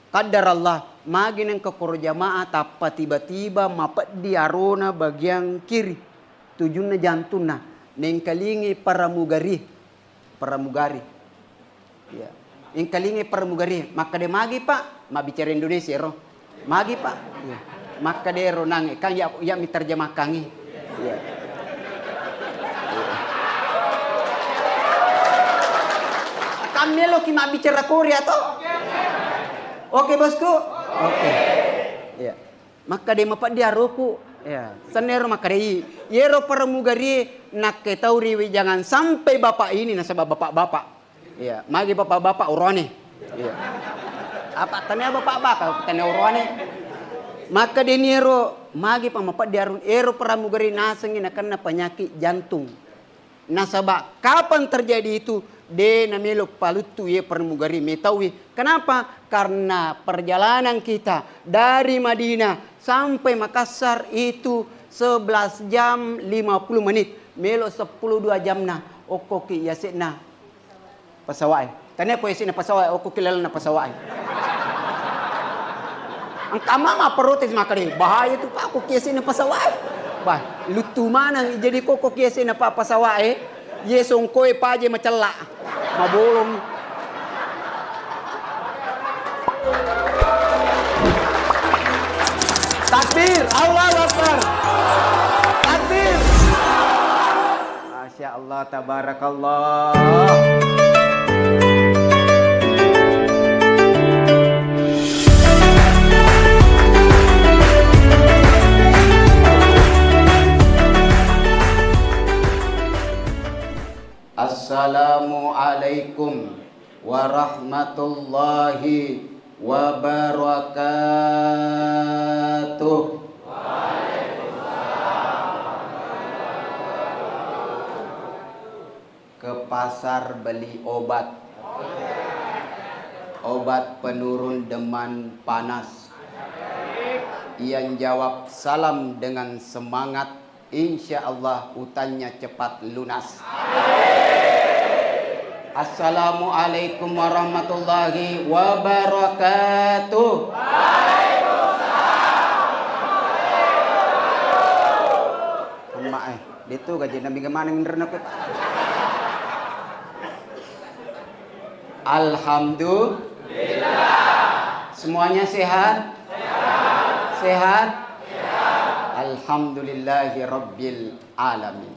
Kadar Allah magin ke jamaah tapa tiba-tiba mapat di arona bagian kiri. Tujuannya jantuna neng kalingi pramugari. Ya. Neng kalingi pramugari, maka de magi Pak, ma bicara Indonesia roh. Magi Pak. Ya. Maka de ro nangi kan ya miterjemahkangi. Ya. Kami lo ki ma bicara Korea toh? Oke bosku. Oke. Ya. Maka de mapat dia roku. Ya, senero maka dei. Yero pramugari nak ketauri jangan sampai bapak ini nasabah bapak-bapak. Ya, magi bapak-bapak urone. Ya. Apa tanya bapak-bapak tanya urone. Maka de nero magi pamapat diarun ero pramugari nasengin akan penyakit jantung. Nasabah kapan terjadi itu? De namelo palutu ye pramugari metawi. Kenapa? Karena perjalanan kita dari Madinah sampai Makassar itu 11 jam 50 menit. Melo 10-2 jam na. Okoki yasikna pasawai. Tanya po yasikna pasawai. Okoki lalana pasawai. Ang kamama protes makari. Bahaya itu Pak. Okoki yasikna pasawai. Bah, lutu mana jadi kokoki yasikna Pak pasawai. Yesong koe paje macelak. Mabolong. Takbir, Allahu Akbar. Takbir. Masya Allah, tabarakallah. Assalamualaikum warahmatullahi wabarakatuh. Ke pasar beli obat. Obat penurun demam panas. Yang jawab salam dengan semangat. Insya Allah utangnya cepat lunas. Assalamualaikum warahmatullahi wabarakatuh. Waalaikumsalam. Dito gaji nabi gamana ngerna ko. Alhamdulillah. Semuanya sehat? Sehat. Sehat? Alhamdulillahi rabbil alamin.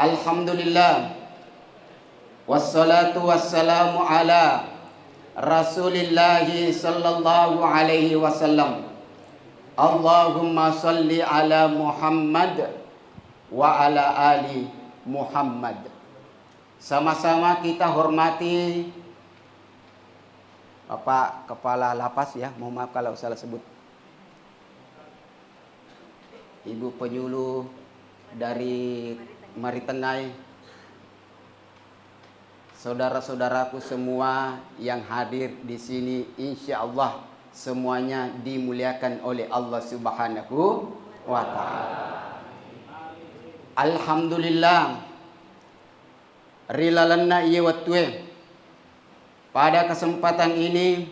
Alhamdulillah. Wassalatu wassalamu ala Rasulillahi sallallahu alaihi wasallam. Allahumma salli ala Muhammad wa ala ali Muhammad. Sama-sama kita hormati Bapak Kepala Lapas ya, mohon maaf kalau salah sebut. Ibu penyuluh dari Maritengai, saudara-saudaraku semua yang hadir di sini, insya Allah semuanya dimuliakan oleh Allah Subhanahu wa Ta'ala. Alhamdulillah. Rilalanna iya watwe. Pada kesempatan ini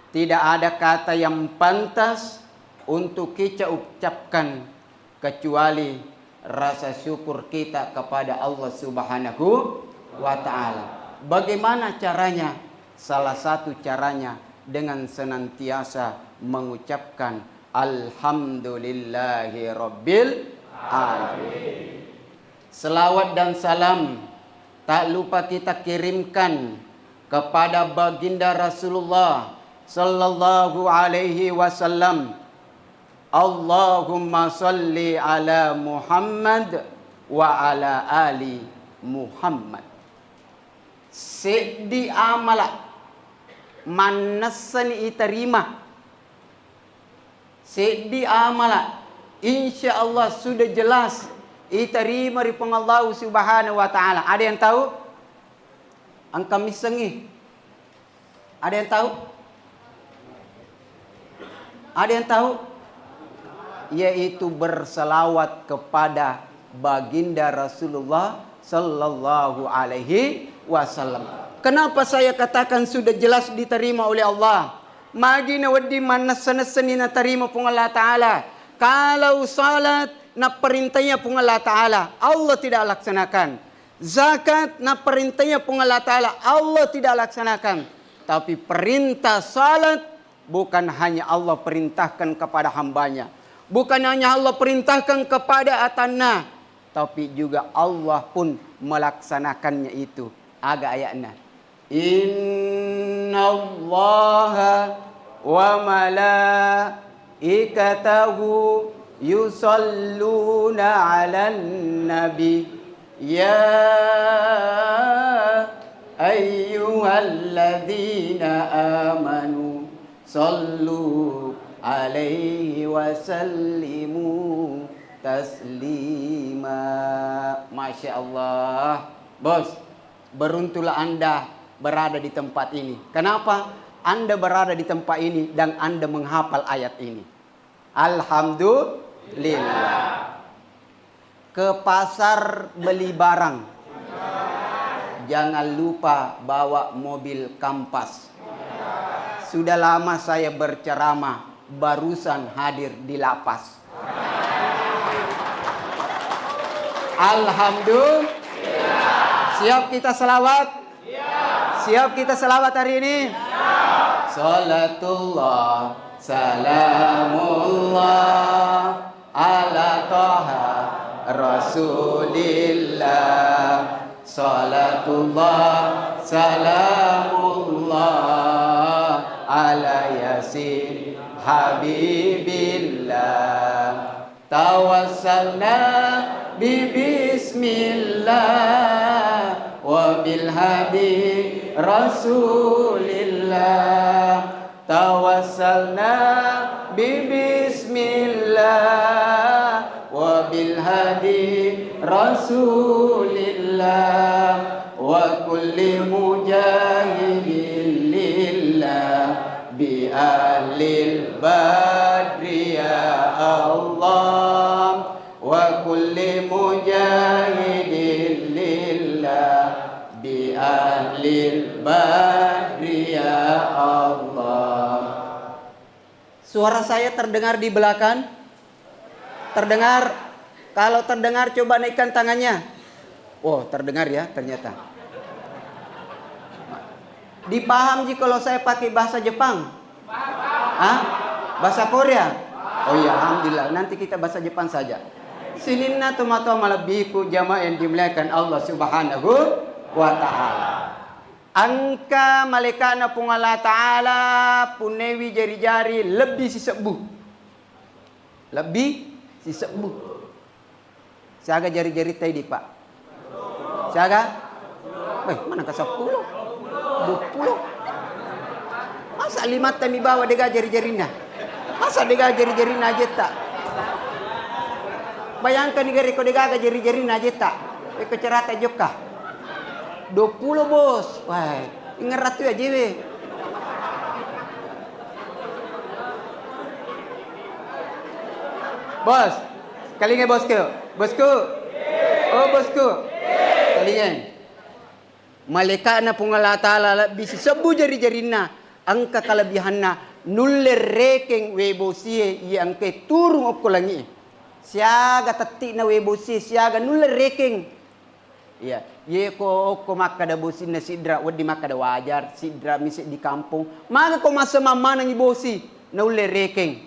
tidak ada kata yang pantas untuk kita ucapkan kecuali rasa syukur kita kepada Allah Subhanahu wa Ta'ala. Bagaimana caranya? Salah satu caranya dengan senantiasa mengucapkan Alhamdulillahi Rabbil Alamin. Selawat dan salam tak lupa kita kirimkan kepada baginda Rasulullah sallallahu alaihi wasallam. Allahumma salli ala Muhammad wa ala ali Muhammad. Sedi amala manasan iterima. Sedi amala insya Allah sudah jelas iterima di Allah Subhanahu wa Ta'ala. Ada yang tahu? Angka misengi. Ada yang tahu? Ada yang tahu? Yaitu berselawat kepada baginda Rasulullah sallallahu alaihi wasallam. Kenapa saya katakan sudah jelas diterima oleh Allah? Magi na wadi man nasanasani na terima pung Allah Ta'ala. Kalau salat na perintahnya pung Allah Ta'ala, Allah tidak laksanakan. Zakat na perintahnya pung Allah Ta'ala, Allah tidak laksanakan. Tapi perintah salat bukan hanya Allah perintahkan kepada hambanya. Bukan hanya Allah perintahkan kepada atanna. Tapi juga Allah pun melaksanakannya itu. Agak ayatnya. Inna Allaha wa malaikatahu yusalluna ala nabi. Ya ayyuhalladzina amanu sallu alaihi wa sallimu taslima. Masya Allah. Bos, beruntunglah Anda berada di tempat ini. Kenapa? Anda berada di tempat ini dan Anda menghafal ayat ini. Alhamdulillah. Ke pasar beli barang. Jangan lupa bawa mobil kampas. Sudah lama saya berceramah, barusan hadir di lapas. Alhamdulillah. Siap kita selawat? Siap kita selawat hari ini? Salatullah, salamullah ala Taha Rasulillah. Salatullah, salamullah ala Yasin Habibillah. Tawassalna bismillah wa bil hadi Rasulillah. Tawassalna bismillah wa bil hadi Rasulillah wa kulli mujahidin lillah bi ahlil badri ya Allah wa kulli mujahidin lillah bi ahlil badri ya Allah. Suara saya terdengar di belakang? Terdengar? Kalau terdengar coba naikkan tangannya. Oh, terdengar ya ternyata. Dipaham ji kalau saya pakai bahasa Jepang? Hah? Bahasa Korea? Oh iya, alhamdulillah. Nanti kita bahasa Jepang saja. Sininna tomato malabiku jamaah yang dimuliakan Allah Subhanahu wa ta'ala. Angka malekana pung Allah Ta'ala punewi jari-jari lebih sisebu. Lebih sisebu. Siaga jari-jari tadi Pak. Siaga? Mana ke 10? 20? Masa 5 tami bawa dega jari-jarinya? Masa dega jari-jarinya aja tak? Bayangkan negara ko dega jari-jarinya aja tak? Eko cerita joka. 20 bos. Wah, ingat ratu aja we. Bos, kalinya bosku. Bosku. Oh bosku. Kalinya. Malaikat na pung Allah Ta'ala bisi sebu jari-jarina. Angka kelebihanna nuller rekeng webosie yang ke turung opko langi. Siaga tetik na webosie siaga nuller rekeng. Ya, ye ko makada bosi na sidra wadi makada wajar sidra misik di kampung. Maka ko masa mama nang bosi na ulle rekeng.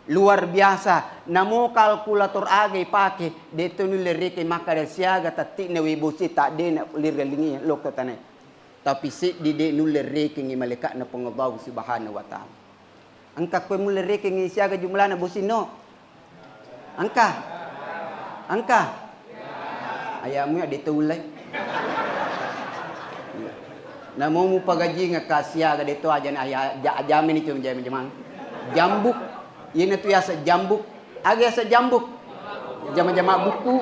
Luar biasa. Namo kalkulator agay pake deto nulle rekeng makada siaga tetik na webosi tak de na ulir galingi loko tanay. Tapi si di de nulle rekeng malaikat na pengabaw subhanahu wa ta'ala. Angka ko nulle rekeng siaga jumlah na bosi no. Angka. Ayamu ya ditulay. Namo mo pagaji nga kasya ga dito ajan ajamin itu jamin jambuk. Yun itu ya sa jambuk. Aga sa jambuk. Jama-jama buku.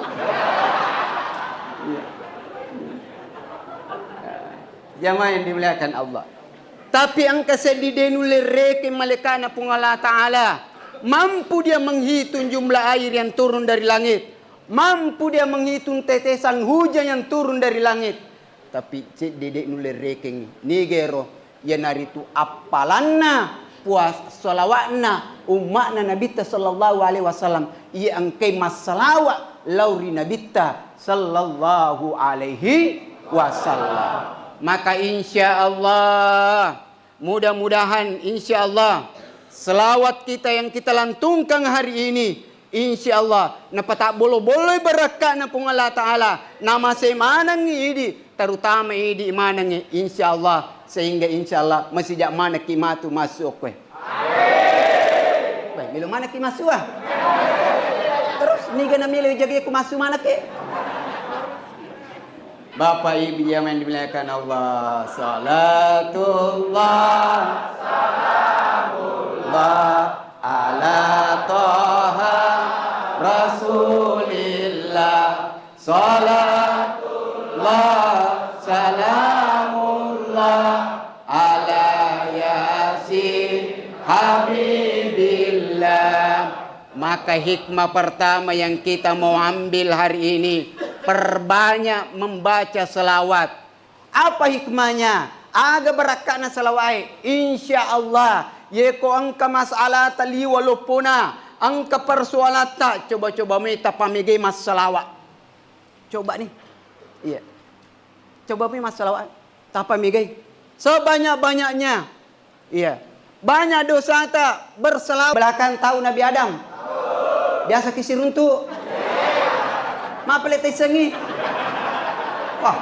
Jama yang dimuliakan Allah. Tapi ang kasedidenul reke malekana pung Allah Ta'ala. Mampu dia menghitung jumlah air yang turun dari langit. Mampu dia menghitung tetesan hujan yang turun dari langit. Tapi cik dedek nulir reking nigero ya naritu apalanna puas salawatna umatna nabita sallallahu alaihi wasallam ia angkai masalawat lauri nabita sallallahu alaihi wasallam. Maka insyaallah mudah-mudahan insyaallah selawat kita yang kita lantungkan hari ini insyaallah napa tak boleh berkat na pung Allah taala nama semanang idi terutama idi manang insyaallah sehingga insyaallah masih jak mana kimatu masuk we. Amin. Baik, milo mana ki masuk ah? Terus ni gana milo jaga ku masuk mana ke? Bapak Ibu yang dimuliakan Allah, salatullah salamullah ala Taha Rasulillah salatullah salamullah ala Yasin Habibillah. Maka hikmah pertama yang kita mau ambil hari ini, perbanyak membaca selawat. Apa hikmahnya? Aga berakana selawat. Insya Allah. Yeko angka masalah tali walupuna. Angka persoalan tak. Coba-coba minta pamigay mas selawat. Coba nih. Iya. Coba nih mas selawat. Tak pamigay. Sebanyak-banyaknya. Iya. Banyak dosa tak berselawat. Belakang tahu Nabi Adam. Biasa kisir untuk. Ma peletay sengi. Wah.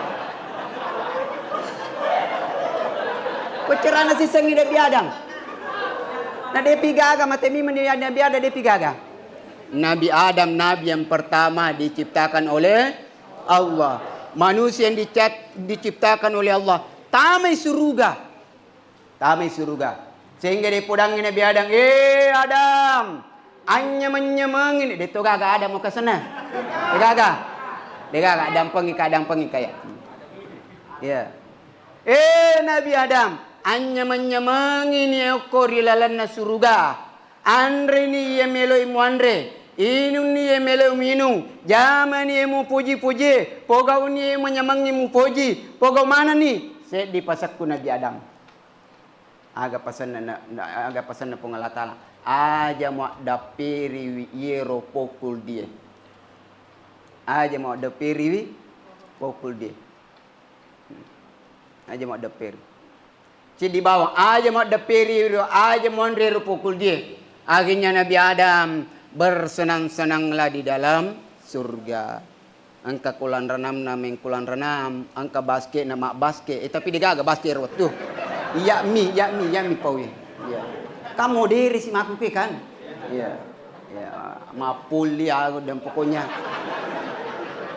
Kucerana si sengi Nabi Adam. Na depi gaga matemi meni Nabi Adam depi gaga. Nabi Adam nabi yang pertama diciptakan oleh Allah. Manusia yang diciptakan oleh Allah. Tamai surga. Tamai surga. Sehingga di pudangnya Nabi Adam, Adam, anyam-nyamangin. Dito gaga Adam mau ke sana. Degaga dampengi kayak. Ya. Nabi Adam, anyam-nyamangin ya korilalan na surga. Andre ni ya melo imu andre. Inu ni ya melo minu. Jaman ni mu puji-puji. Pogau ni menyamangi mu puji. Pogau mana ni? Saya dipasakku Nabi Adam. Aga pasan na pengalat Allah. Aja mau dapiri yero pokul dia. Aja mau dapiri pokul dia. Aja mau dapiri. Si di bawah aja mau dapiri aja mau ndre pokul dia. Akhirnya Nabi Adam bersenang-senanglah di dalam surga. Angka kulan renam nameng kulan renam, angka basket nama basket. Tapi dia gak basket rot tuh. Ya mi pawi. Ya. Kamu diri si maku ke kan? Iya. Ya, mapuli aku dan pokoknya.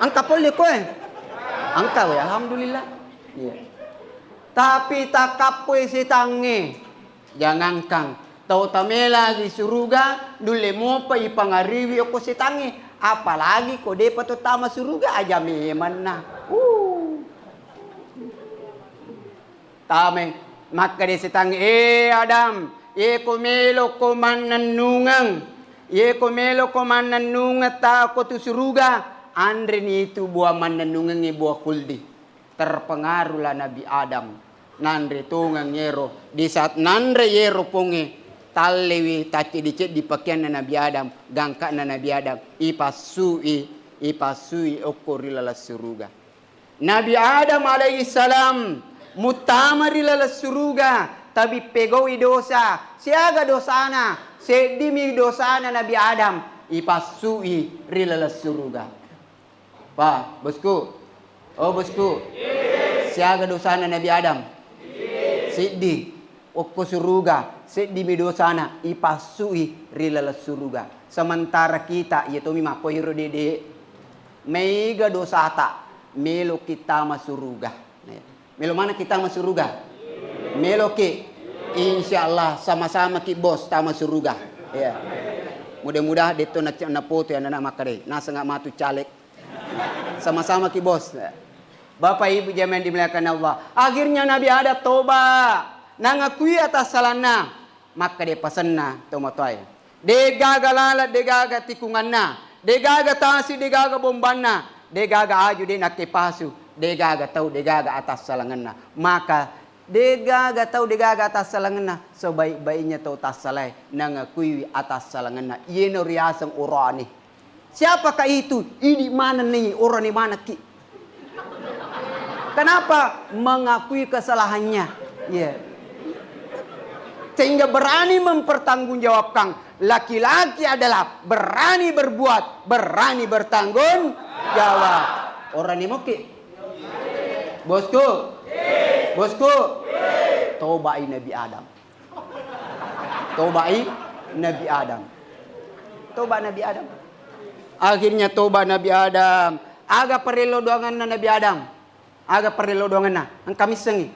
Angka poli ko Angka we alhamdulillah. Iya. Tapi tak kapoy si tangi. Jangan kang. Tahu tamela di surga dule mo pa ipangariwi ako si tangi. Apalagi ko de patutama surga aja meman na. Tame maka de si tangi Adam. Ye komelo komananungang. Ye komelo komananungat tako tu suruga. Andre ni itu buah mananungang ni buah kuldi. Terpengaruhlah Nabi Adam. Nandre tungang yero. Di saat nandre yero ponge. Talewi taci dicet di pakaian na Nabi Adam. Gangka na Nabi Adam. Ipasui okorilala suruga. Nabi Adam alaihi salam. Mutamarila suruga. Tapi pegawi dosa, siaga dosana, sedimi dosana Nabi Adam, ipasui rilala surga. Pak, bosku, bosku, siaga dosana Nabi Adam, sedih, okko surga, sedimi dosana, ipasui rilala surga. Sementara kita, yaitu mima poiro dede, meiga dosa tak, melo kita masurga. Melo mana kita masurga? Meloki, insyaallah sama-sama ki bos tama surga. Ya. Mudah-mudahan deto na foto yang anak makare. Nasa nga matu caleg. Sama-sama ki bos. Bapak Ibu jemaah dimuliakan Allah. Akhirnya Nabi ada toba. Nangakui atas salahna. Maka dia pasanna tomatoy. Degaga lalat, degaga tikunganna. Degaga tasi, degaga bombanna. Degaga aju dia nakipasu. degaga tahu degaga atas salanganna. Maka degaga tahu degaga atas salanganna. Sebaik-baiknya tahu tas salai nangakui atas salanganna. Yeno riasang urani. Siapakah itu? Ini mana nih orang di mana ki? Kenapa? Mengakui kesalahannya. Ya. Sehingga berani mempertanggungjawabkan. Laki-laki adalah berani berbuat, berani bertanggung jawab. Orang ini moki. Bosku. Bosku. Tobai Nabi Adam. Tobai Nabi Adam. Toba Nabi Adam. Akhirnya toba Nabi Adam. Aga perelo doangan Nabi Adam. Aga perelo doangan na. Ang kami sengi.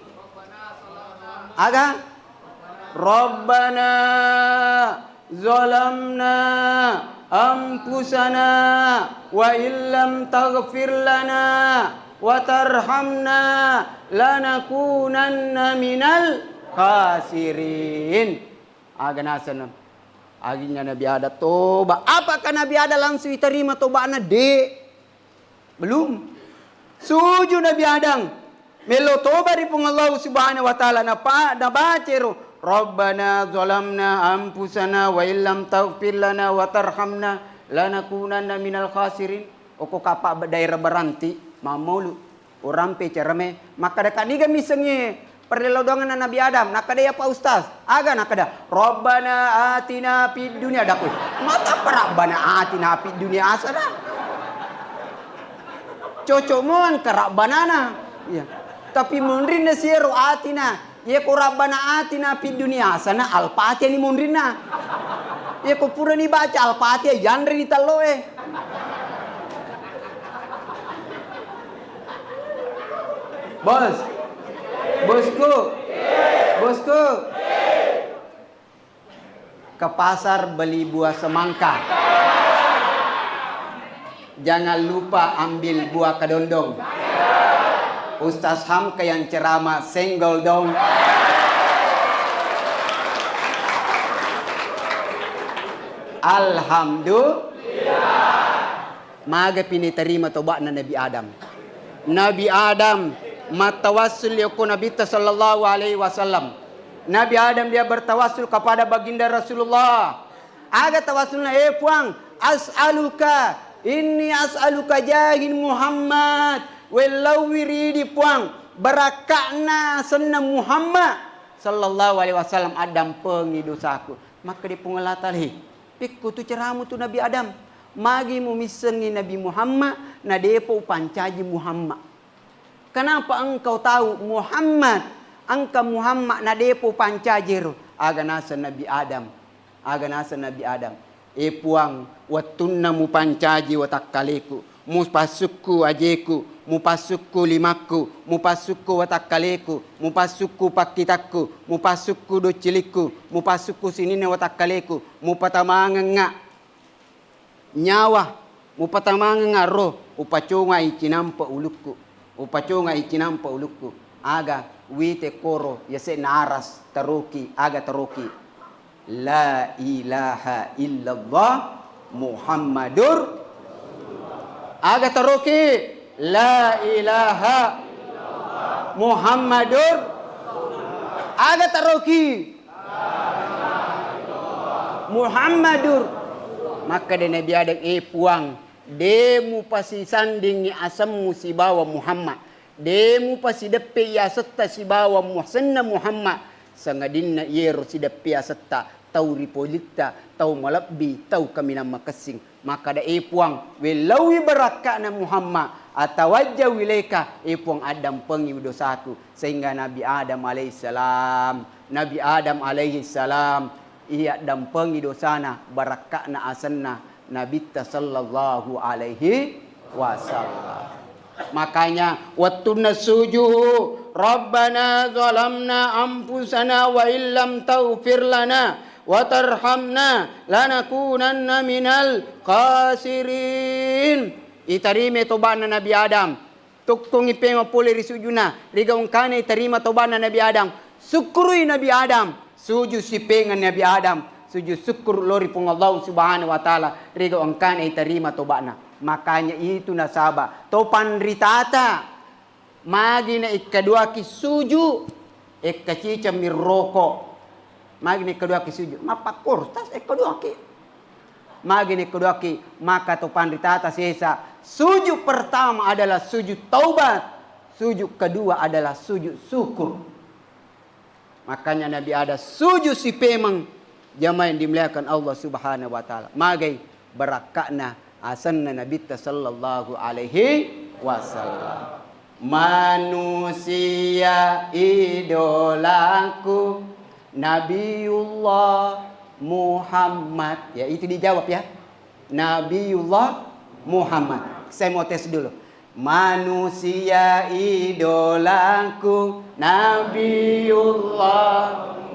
Aga. Rabbana zalamna anfusana wa illam taghfir lana wa tarhamna lanakunanna minal khasirin. Aga nasan. Akhirnya Nabi Adam toba. Apakah Nabi Adam langsung diterima tobaannya? Belum. Suju Nabi Adam. Melo toba di Allah Subhanahu wa taala na bacero. Rabbana zalamna anfusana wa illam taghfir lana wa tarhamna lanakunanna minal khasirin. Oko kapa daerah beranti mamulu orang pecerame maka dekat niga misengi perlodongan Nabi Adam nakada ya Pak Ustaz aga nakada Rabbana atina fid dunya dakui mata Rabbana atina fid dunya asada cocok mon kerak banana ya tapi munrin siru atina ya ko Rabbana atina fid dunya asana al-Fatihah ni munrinna ya ko pura ni baca al-Fatihah janre ni taloe bos bosku ke pasar beli buah semangka jangan lupa ambil buah kedondong. Ustaz Hamka yang ceramah senggol dong. Alhamdulillah. Maga pini terima tobat Nabi Adam. Nabi Adam matawassul yaku Nabi sallallahu alaihi wasallam. Nabi Adam dia bertawassul kepada baginda Rasulullah. Aga tawassulna puang as'aluka inni as'aluka jahin Muhammad walau wiridi puang barakakna senna Muhammad sallallahu alaihi wasallam Adam pengi dosaku maka di pengelatali pikku tu ceramu tu Nabi Adam magi mu misengi Nabi Muhammad na depo pancaji Muhammad kenapa engkau tahu Muhammad angka Muhammad na depo pancajero aga nasa Nabi Adam puang watunna mu pancaji watakkaliku mu pasukku ajeku mu pasukku limaku mu pasukku watakkaliku mu pasukku pakitakku mu pasukku dociliku mu pasukku sinine watakkaliku mu patamanga nyawa mu patamanga roh upachonga icinampa ulukku aga wite koro yase naras taruki aga taruki la ilaha illallah Muhammadur aga taruki la ilaha Muhammadur aga taruki Muhammadur maka de Nabi Adam puang demu pasi sanding ni asammu si bawa Muhammad demu pasi depe ya setta si bawa muhsanna Muhammad sangadinna yero si depe ya setta tau ripolita tau malabbi tau kamina makasing maka da puang welawi barakana Muhammad atawajja wilaika puang Adam pengi dosaku sehingga Nabi Adam alaihissalam ia dan pengi dosana barakana asanna Nabi sallallahu alaihi wasallam makanya wattuna sujuhu Rabbana zalamna anfusana wa illam taghfir lana wa tarhamna lanakunanna minal khasirin itarime tobana Nabi Adam tuktung ipema pole risujuna riga ungkane itarima tobana Nabi Adam syukuri Nabi Adam suju sipengan Nabi Adam suju syukur lori pung Allah Subhanahu wa taala riga ungkane itarima tobana makanya itu nasaba topan ritata Magina ikadua ki suju ikacica mirroko. Magina ikadua ki suju. Mapakor tas ikadua ki. Magina ikadua ki maka to pandita atas sesa. Sujud pertama adalah sujud taubat. Sujud kedua adalah sujud syukur. Makanya Nabi ada sujud si pemang jamaah yang dimuliakan Allah Subhanahu wa taala. Magai barakakna asanna Nabi sallallahu alaihi wasallam. Manusia idolaku Nabiullah Muhammad. Ya itu dijawab ya. Nabiullah Muhammad. Saya mau tes dulu. Manusia idolaku Nabiullah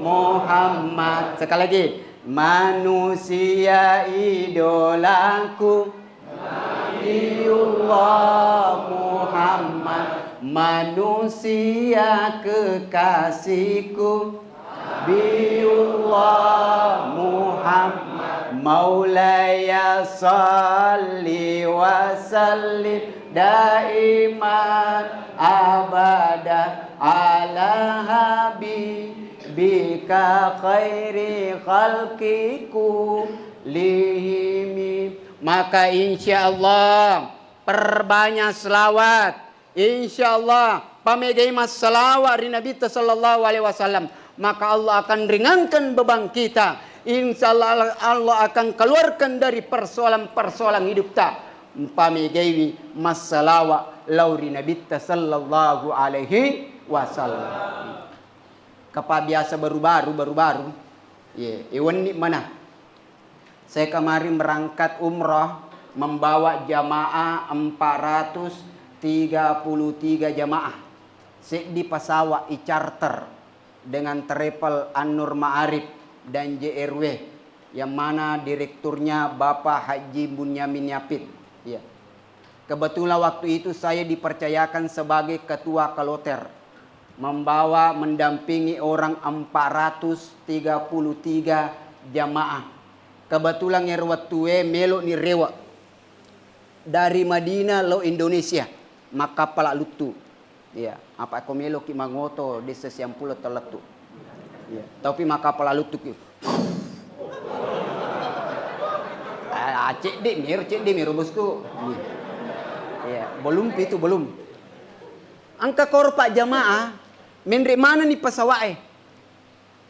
Muhammad. Sekali lagi. Manusia idolaku Nabiullah Muhammad. Manusia kekasihku Nabiullah Muhammad. Maulaya salli wa sallim daiman abada ala habibika khairi khalqiku lihimi. Maka insya Allah perbanyak selawat. Insya Allah pamegai mas selawat di Nabi sallallahu alaihi wasallam. Maka Allah akan ringankan beban kita. Insya Allah Allah akan keluarkan dari persoalan-persoalan hidup kita. Pamegai mas selawat lauri Nabi sallallahu alaihi wasallam. Kapa biasa baru-baru. Ya, iwan ni mana? Saya kemarin berangkat umrah membawa jamaah 433 jamaah. Di pesawat charter dengan travel An-Nur Ma'arif dan JRW yang mana direkturnya Bapak Haji Bunyamin Yapit. Ya. Kebetulan waktu itu saya dipercayakan sebagai ketua kloter membawa mendampingi orang 433 jamaah. Kebetulan ngerwat tuwe melo ni rewa dari Madinah lo Indonesia maka pala lutu ya apa ko melo ki mangoto desa siang pulo teletu ya tapi maka pala lutu ki cek de mir bosku ya belum itu belum angka korpa jamaah menre mana nih pasawae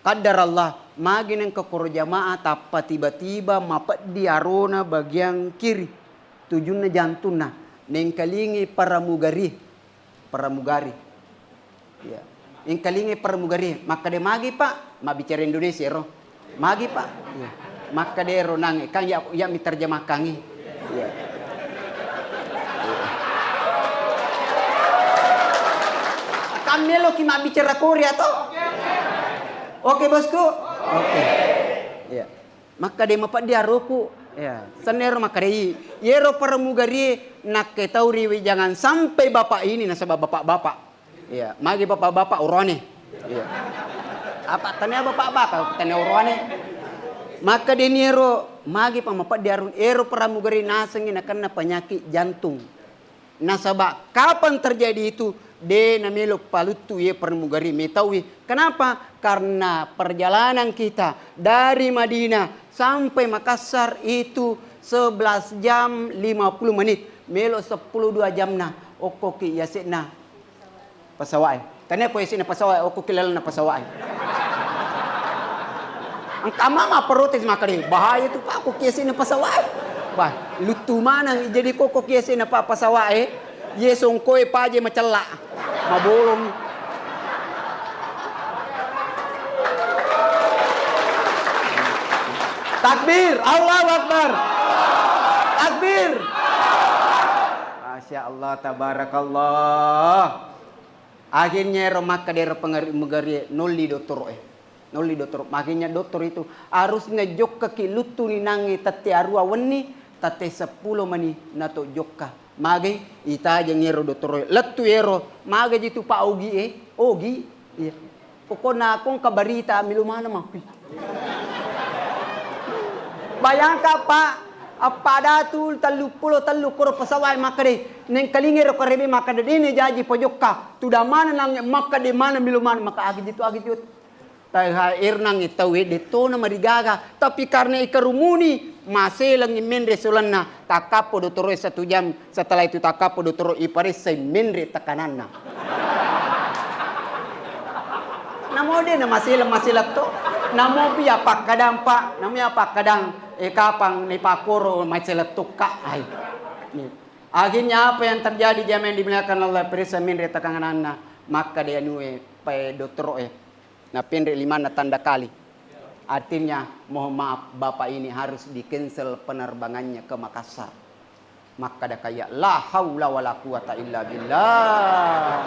qadar Allah magin ang kakor jamaah tapa tiba-tiba mapat di arona bagian kiri tujun na jantung na neng kalingi paramugari ya neng kalingi paramugari maka de magi pak mabicara Indonesia ro magi pak ya. Maka de ro nang kan ya miterjemah kangi ya kamelo ki mabicara Korea to oke bosku oke ya maka de mapat dia roku ya senero makadei yero paramugari nak ketauri jangan sampai bapak ini nasabah bapak-bapak ya magi bapak-bapak urone ya apa tanya bapak-bapak tanya urone maka de nero magi pamapat diarun ero paramugari nasengin akan penyakit jantung nasabah kapan terjadi itu de namelo palutu ye paramugari metawi kenapa karena perjalanan kita dari Madinah sampai Makassar itu 11 jam 50 menit. Melo 12 jam na. Oko ki yasik na pasawai. Tanya po yasik na pasawai. Oko kilala na pasawai. Ang kamama protes makari. Bahaya itu pak. Oko yasik na pasawai. Bah, lutu mana jadi koko yasik na pasawai. Yesong koe paje macela. Mabolong. Takbir, Allahu Akbar. Takbir. Masya Allah, tabarakallah. Akhirnya romak kadera penggari noli doktor noli doktor. Akhirnya doktor itu harus ngejok ke lutu ni nangi tati arua weni tati 10 mani nato jokka. Mage ita jengero doktor letu ero mage jitu Pak Ogi iya. Pokoknya akong kabarita milumana mapi. Bayangkan Pak, Apa datul talu pulo talu koro pasawai makade neng kalingero karebe makade dene jaji pojokka tu da mana nang makade mana miluman maka agi itu tai irnang itawe de tona marigaga tapi karena ikarumuni maselang imendre sulanna takapo dotoro 1 jam setelah itu takapo dotoro iparis sai mendre takananna namo de na maselang to namo biya pakadang pa namanya pakadang kapang ni pakoro maselang tukka ai akhirnya apa yang terjadi jamaah dimuliakan Allah perisa mendre takananna maka dia nuwe pai dotoro na pendre 5 tanda kali. Artinya mohon maaf bapak ini harus di-cancel penerbangannya ke Makassar. Maka ada kayak la haula wala quwata illa billah.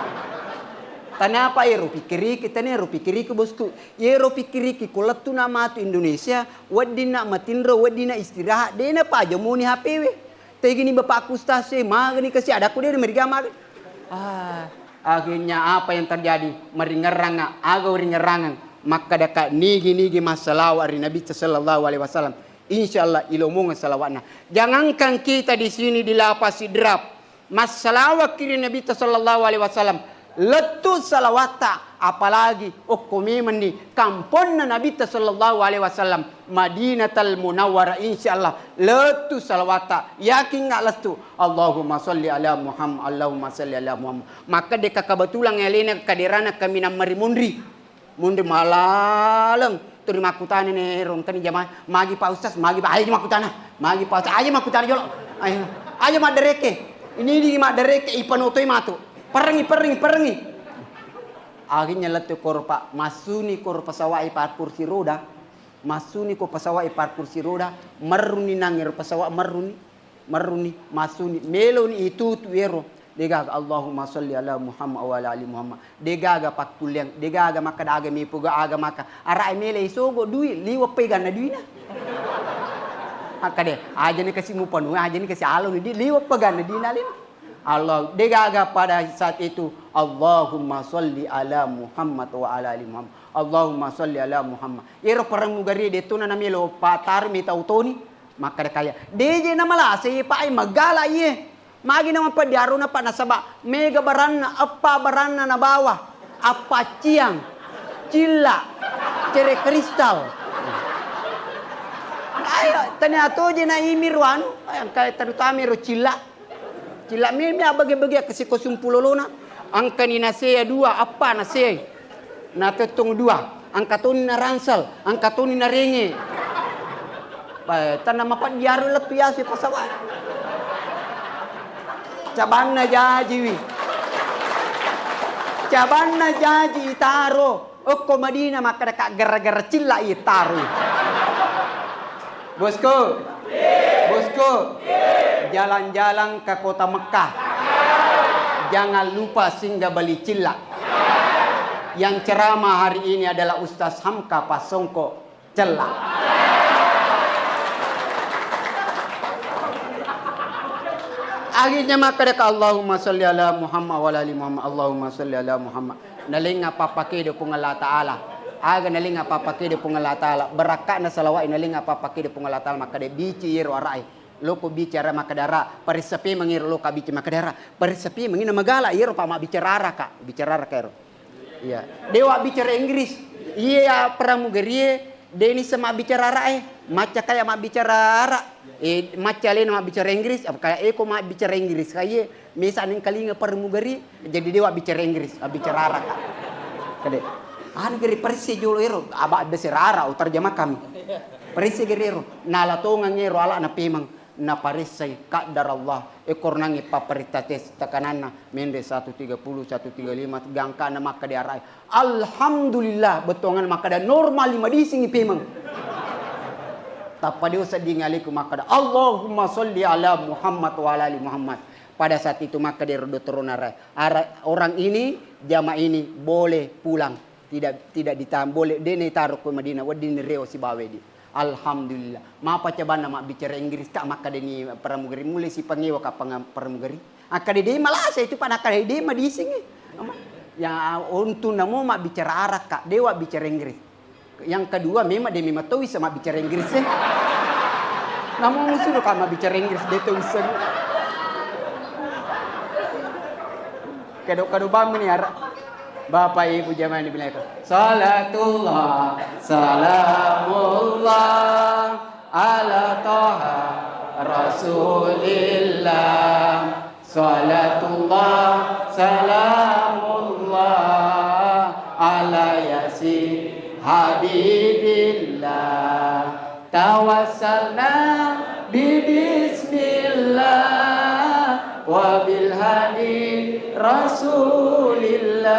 Tanya apa ero pikiri kita nih ero pikiri ke bosku. Ero pikiri ke kuletu nama tu Indonesia wadina matindro wadina istirahat dena pa aja muni HP we. Teh gini bapak aku stase magani kasih ada aku dia mereka mag. Akhirnya apa yang terjadi? Meringerangan, agak ringerangan. Maka dekat nigi masalah dari Nabi sallallahu alaihi wasallam. Insyaallah ilmu salawatna. Jangankan kita di sini di lapas sidrap. Masalah kiri Nabi sallallahu alaihi wasallam. Letu salawata apalagi okumi mandi kamponna Nabi sallallahu alaihi wasallam Madinatul Munawwarah insyaallah letu salawata yakin enggak letu Allahumma sholli ala Muhammad Allahumma sholli ala Muhammad maka deka kebetulan ngelina kadirana kami namari mundi malaleng terima kutane ne rong tani jamaah magi Pak Ustaz magi Pak ayo makutana magi Pak Ustaz ayo makutana jolo ayo madereke ini di madereke ipanotoi matu perengi. Akhirnya letu korpa masuni korpa sawai par kursi roda. Masuni ko pasawai par kursi roda. Maruni nangir pasawa maruni masuni meloni itu tuero. Degaga Allahumma sholli ala Muhammad wa ala ali Muhammad. Degaga pakuliang degaga maka daga mi puga aga maka arai mele isogo dui liwa pegan na duina. Akade aja ni kasih mupan aja ni kasih alon di liwa pegan na dinalin. Allah degaga pada saat itu Allahumma sholli ala Muhammad wa ala ali Muhammad Allahumma sholli ala Muhammad ero paramugari de tuna namelo patar mi tautoni maka kaya deje na mala say pa ay magala ye magi naman pa diaro na pa nasaba mega baranna apa baranna na bawah apa ciang cilla cere kristal ayo tanya to je na imirwan ay kay tarutami ro cilla Cila mimi bagi-bagi kasi kosumpulolona. Ang kanina saya 2, apa na saya? Na tetong 2. Ang katoni na ransal, ang katoni na ringi. Tanah mapan diaro letu ya si pasawa. Caban na jaji. Caban na jaji itaro. Oko Madina maka dekat gara-gara cila itaro. Bosku. Jalan-jalan ke kota Mekah. Jangan lupa singgah beli cilla. Yang ceramah hari ini adalah Ustaz Hamka Pasongko Cella. Akhirnya maka dekat Allahumma sholli ala Muhammad wa ala ali Muhammad Allahumma sholli ala Muhammad. Nalinga papake pung Allah Ta'ala. Aga nalinga papake pung Allah Ta'ala. Beraka na salawat nalinga papake pung Allah Ta'ala maka de bici yero arai. Loko bicara makadara parisapi mangir loka bicara makadara parisapi mangina magala iro pa bicara ero iya dewa bicara Inggris iya pramugari deni sama bicara rae maca kaya bicara maca lain bicara Inggris kaya eko bicara Inggris kaya misalnya kalinga pramugari jadi dewa bicara Inggris bicara raka kade geri persi jolo ero aba besirara utarjama kami persi gerero nalatongan ero ala na pemang na parisay kadar Allah ekor nangi paparitates takanana mende 130 135 gangka na maka diarai alhamdulillah betongan maka da normal lima dising ipemang tapadi usah dingali ku maka da Allahumma sholli ala Muhammad wa ala ali Muhammad pada saat itu maka dia turun orang ini jamaah ini boleh pulang tidak ditahan boleh dene taruh ke Madinah wadini reo si bawedi. Alhamdulillah. Mapa cabana mak bicara Inggris tak maka deni pramugari mulai si pangewa ka pramugari. Akade malasa itu pada akade mah di sini. Yang untuk namo mak bicara Arab kak dewa bicara Inggris. Yang kedua memang dia memang tahu sama bicara Inggris. Namun sudah kama bicara Inggris dia tulisan. Kado-kado bang ini arah. Bapak Ibu jamaah dibilang salatullah salamullah ala toha rasulillah. Salatullah salamullah ala yasin habibillah. Tawassalna bismillah wa bil hadi rasulillah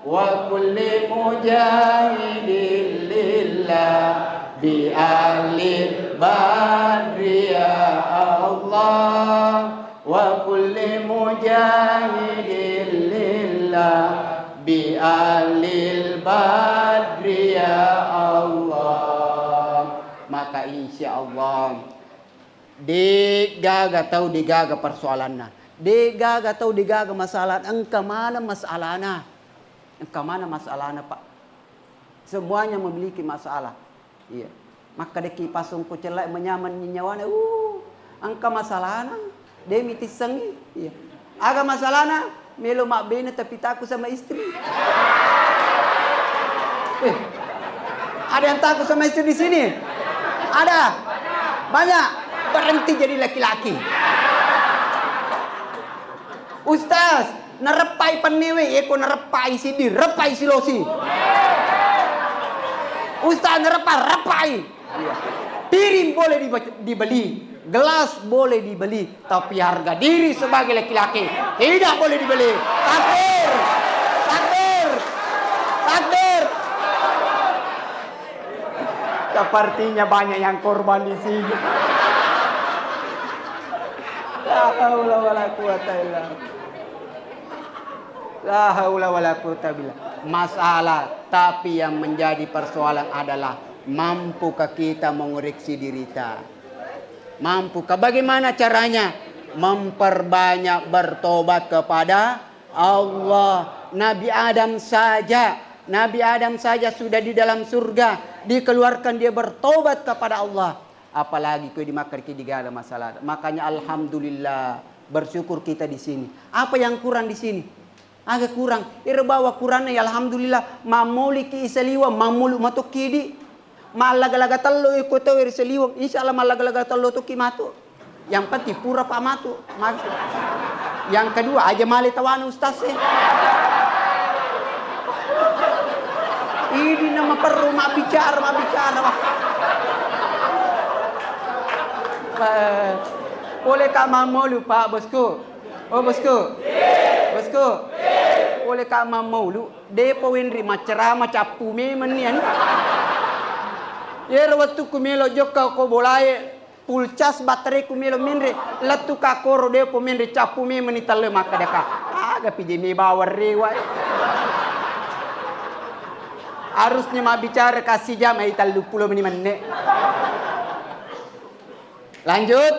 wa kulli mujahidin lillah bi ahli badri ya Allah wa kulli mujahidin lillah bi ahli badri ya Allah. Maka insya Allah digaga tahu digaga persoalannya, digaga tahu digaga masalah. Engkau mana masalahnya? Engkau mana masalahnya Pak? Semuanya memiliki masalah. Iya. Maka deki pasung kucelak menyaman nyawana. Engkau masalahnya? Demi tisengi. Iya. Aga masalahnya? Melo mak bene tapi takut sama istri. Ada yang takut sama istri di sini? Ada? Banyak. Berhenti jadi laki-laki. Ustaz, narepai panewe, eko narepai sidi, repai silosi. Ustaz repai. Piring boleh dibeli, gelas boleh dibeli, tapi harga diri sebagai laki-laki tidak boleh dibeli. Takbir. Sepertinya banyak yang korban di sini. La haula wala quwata illa billah. La haula wala quwata billah. Masalah, tapi yang menjadi persoalan adalah mampukah kita mengoreksi diri kita? Mampukah? Bagaimana caranya? Memperbanyak bertobat kepada Allah. Nabi Adam saja sudah di dalam surga, dikeluarkan dia bertobat kepada Allah. Apalagi kau dimakan tidak ada masalah. Makanya alhamdulillah bersyukur kita di sini. Apa yang kurang di sini? Agak kurang. Bawa Qurannya ya alhamdulillah. Mamuli ki isaliwa mamulu matuk kidi. Malaga-laga talo ikut tahu isaliwa. Insyaallah malaga-laga talo tu kimatu. Yang penting pura pamatu. Yang kedua aja mali tawan ustaz. Ini nama perlu mak bicara. Boleh kak mamulu Pak bosku? Oh bosku? Bosku? Boleh kak mamulu? Depo windri macerama capu memenian. Ya waktu kumelo joka ko bolai pulcas baterai kumelo mindre latu kakoro depo mindre capu memeni talle maka deka. Aga pijemi bawa rewa. Harusnya mak bicara kasih jam ai 30 menit. Lanjut.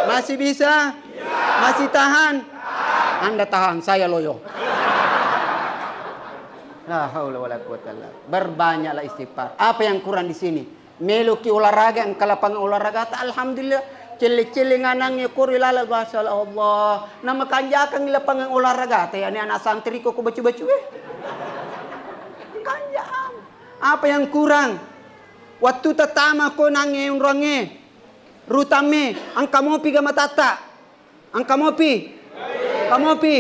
Masih bisa? Masih tahan? Anda tahan, saya loyo. La haula wala quwata illa billah. Berbanyaklah istighfar. Apa yang kurang di sini? Meluki olahraga, engkau lapangan olahraga. Alhamdulillah. Cili-cili nganangnya kuri lala bahasa Allah. Nama kanjakan lapangan olahraga. Ini anak santri kok bacu-bacu kanjaan. Apa yang kurang? Waktu tatama ko nange unrange. Rutame, angka mopi ga matata. Angka mopi. Kamopi.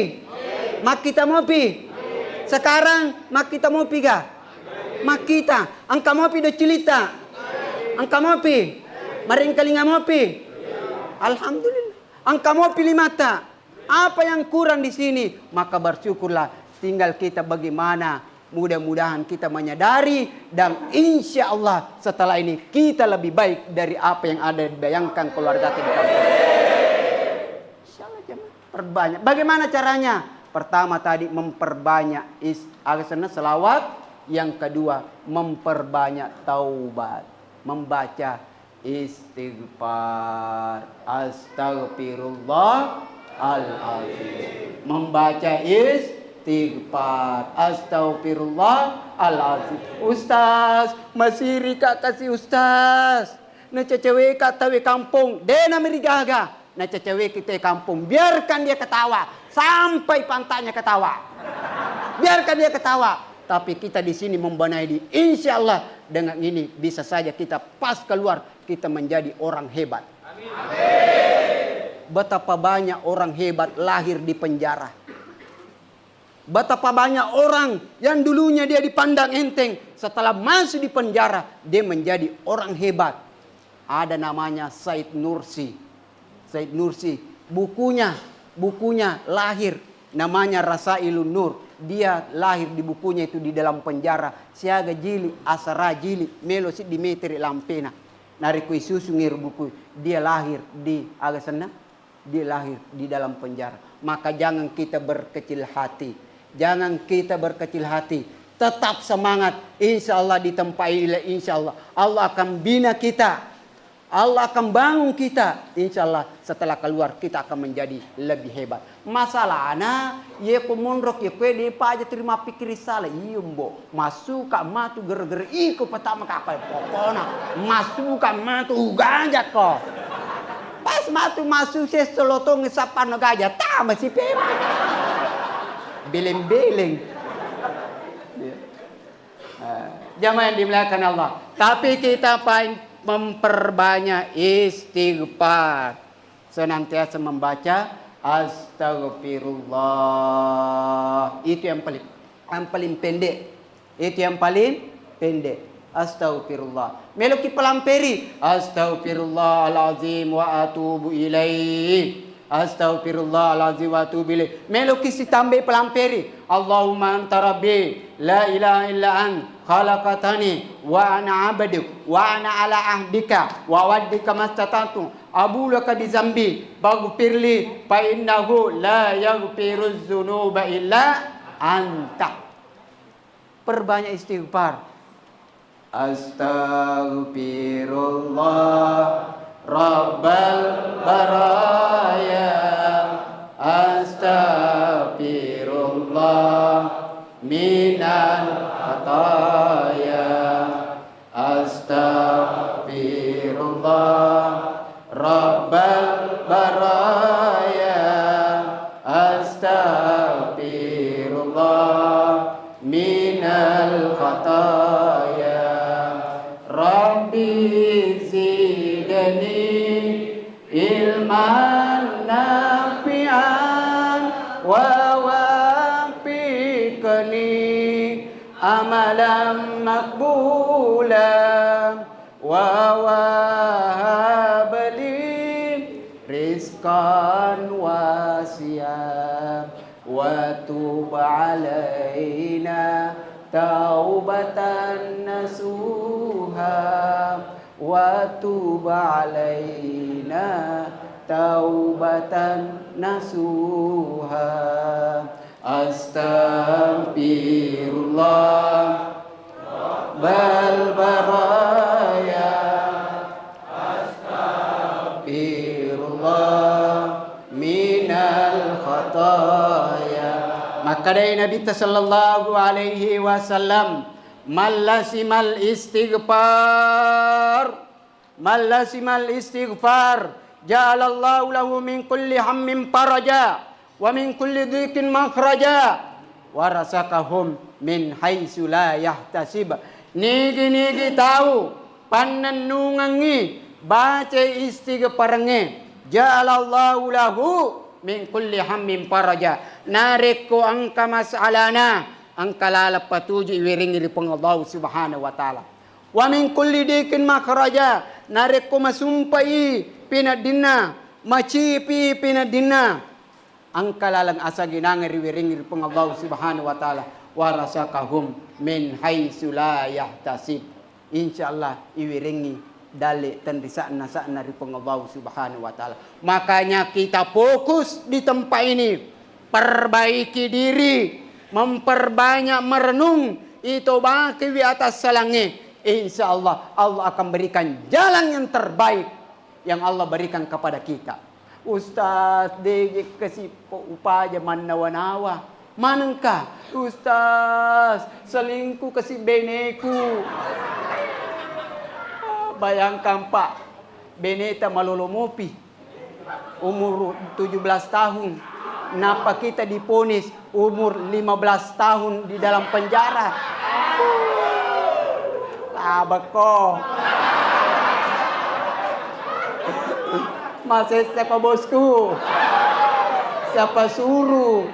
Makita mopi. Sekarang makita mopi ga? Makita. Angka mopi do cilita. Angka mopi. Maring kalinga mopi. Alhamdulillah. Angka mopi limata. Apa yang kurang di sini? Maka bersyukurlah. Tinggal kita bagaimana. Mudah-mudahan kita menyadari dan insya Allah setelah ini kita lebih baik dari apa yang ada dibayangkan keluarga kita. Insya Allah perbanyak. Bagaimana caranya? Pertama tadi memperbanyak selawat. Yang kedua memperbanyak taubat. Membaca istighfar. Astagfirullah al-azim. Membaca istighfar. Astaghfirullahaladzim. Ustaz, masih kak kasih ustaz. Na cewek kata we kampung, dena merigaga. Na cewek kita kampung, biarkan dia ketawa sampai pantatnya ketawa. Biarkan dia ketawa. Tapi kita di sini membenahi diri. Insya Allah dengan ini bisa saja kita pas keluar kita menjadi orang hebat. Amin. Betapa banyak orang hebat lahir di penjara. Betapa banyak orang yang dulunya dia dipandang enteng, setelah masuk di penjara dia menjadi orang hebat. Ada namanya Said Nursi. Said Nursi, bukunya lahir namanya Rasailun Nur. Dia lahir di bukunya itu di dalam penjara. Siaga jili, asara jili, melo si di metri lampena. Nariku susu ngir buku. Dia lahir di agasana. Dia lahir di dalam penjara. Maka jangan kita berkecil hati. Jangan kita berkecil hati. Tetap semangat. Insya Allah di tempat ini, insya Allah Allah akan bina kita. Allah akan bangun kita. Insya Allah setelah keluar kita akan menjadi lebih hebat. Masalahnya, ye kumundrok ye kue di aja terima pikir salah. Iya mbo, masuk kak matu ger-ger iku pertama kapai pokona. Masuk kak matu ganja kok. Pas matu masuk saya selotong ngesapan gajah, tak masih pepe. Beleng-beleng. Jamaah yang dimuliakan Allah. Tapi kita memperbanyak istighfar. Senantiasa membaca astagfirullah. Itu yang paling pendek. Itu yang paling pendek. Astagfirullah. Meloki pelamperi. Astagfirullahalazim wa atubu ilaih. Astagfirullahalazim wa atubu ilaih. Meloki si tambah pelamperi. Allahumma anta rabbi la ilaha illa ant khalaqatani wa ana abduk wa ana ala ahdika wa waddika mastata'tu abu laka bi zambi baghfirli fa innahu la yaghfiruz dzunuba illa anta. Perbanyak istighfar. Astaghfirullah rabbal baraya. Astaghfirullah minal khataya. Astaghfirullah rabbal baraya. Astaghfirullah minal khataya. Rabbi zidni ilman nafi'an wa wafiqni amalan makbulan wa wahabli rizqan wasi'an wa tub alaina taubatan nasuha wa tub alaina taubatan nasuha. Astaghfirullah bal baraya. Astaghfirullah minal khataya. Maka dari Nabi sallallahu alaihi wasallam, malasimal istighfar, malasimal istighfar, ja'alallahu lahu min kulli hammin faraja wa min kulli dhiqin makhraja wa rasakahum min haitsu la yahtasib. Nigi tahu panannungangi baca istighfarange, ja'alallahu lahu min kulli hammin faraja. Nareko angka masalana angka lalap patuju iwiringi li Allah subhanahu wa ta'ala. Wa min kulli dikin makhraja. Nareko masumpai pinadina macipi pinadina angka lalang asagi nangeri wiringi li Allah subhanahu wa ta'ala. Wa rasakahum min haitsu la yahtasib. Insyaallah iwiringi dalik tendisakna sakna dari Allah subhanahu wa ta'ala. Makanya kita fokus di tempat ini. Perbaiki diri. Memperbanyak merenung. Itu baki di atas salangnya. Insya Allah Allah akan berikan jalan yang terbaik. Yang Allah berikan kepada kita. Ustaz, degi kasih upaya manawa-nawa. Manengkah? Ustaz, selingkuh ke si beneku. Bayangkan Pak, beneta malolomopi. Umur 17 tahun. Napa kita diponis umur 15 tahun di dalam penjara. Abako. Masih siapa bosku? Siapa suruh?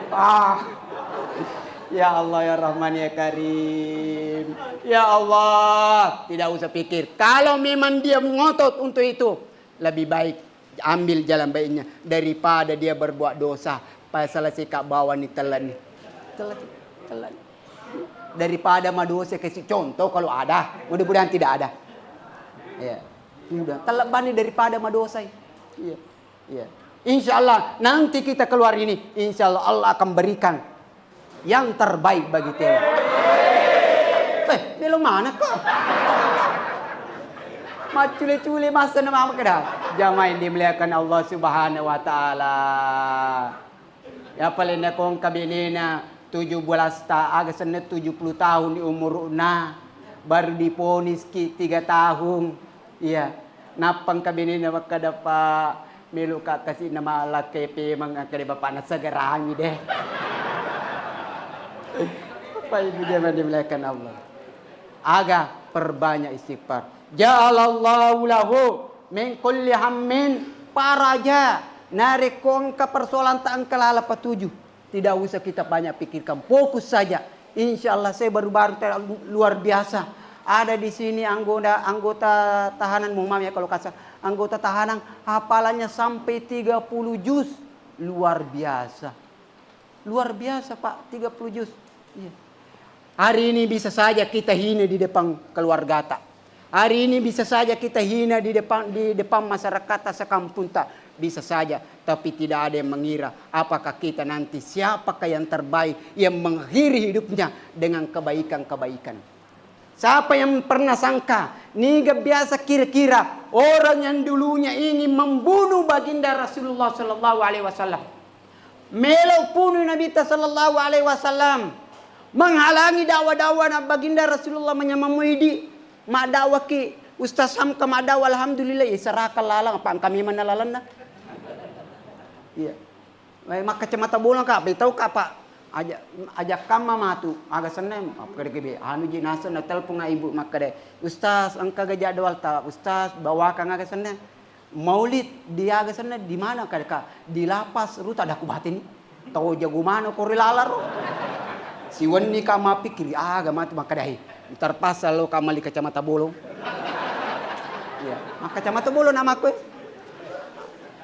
Ya Allah ya Rahman ya Karim. Ya Allah, tidak usah pikir. Kalau memang dia ngotot untuk itu, lebih baik ambil jalan baiknya daripada dia berbuat dosa. Pasal sikap bawah ni telan ni. Telan. Daripada madu saya kasih contoh kalau ada, mudah-mudahan tidak ada. Ya, sudah. Telan daripada madu saya. Iya. Insya Allah nanti kita keluar ini, insya Allah Allah akan berikan yang terbaik bagi kita. Belum mana kok? Macule-cule masa nama apa jamaah yang dimuliakan Allah Subhanahu Wa Taala. Ya paling nakong kabinina 17 agak senet 70 tahun di umur baru diponis 3 tahun. Iya. Napang kabinina maka dapat melu ka kasih nama laki pe mangakade bapak na segerami deh. Apa ibu dia dimuliakan Allah. Aga perbanyak istighfar. Ja'alallahu lahu min kulli hammin faraja. Narekong ka persoalan tak kelala patuju. Tidak usah kita banyak pikirkan, fokus saja. Insyaallah saya baru-baru luar biasa. Ada di sini anggota tahanan Muhammad ya kalau kasar. Anggota tahanan hafalannya sampai 30 juz. Luar biasa. Luar biasa Pak, 30 juz. Iya. Hari ini bisa saja kita hina di depan keluarga tak. Hari ini bisa saja kita hina di depan masyarakat sekampung tak. Bisa saja, tapi tidak ada yang mengira apakah kita nanti siapakah yang terbaik yang mengakhiri hidupnya dengan kebaikan-kebaikan. Siapa yang pernah sangka, niga biasa kira-kira orang yang dulunya ingin membunuh baginda Rasulullah sallallahu alaihi wasallam. Melo bunuh Nabi sallallahu alaihi wasallam. Menghalangi dakwah-dakwah baginda Rasulullah menyamamuidi. Mak dakwah ki Ustaz Hamka mak dakwah alhamdulillah isarakan lalang apa kami mana lalan dah. Iya. Mak kacamata bola ka, tahu ka Pak? Ajak kama matu agak seneng apa kebe anu jenazah na telepon ibu makade Ustaz angka ga jadwal ta Ustaz bawakan agak seneng maulid dia agak seneng di mana ka di lapas ruta ada kubatin tahu jago mana kori lalar si wani kama pikir aga mati makade terpaksa lo kamali kacamata bolong iya mak kacamata bolong nama aku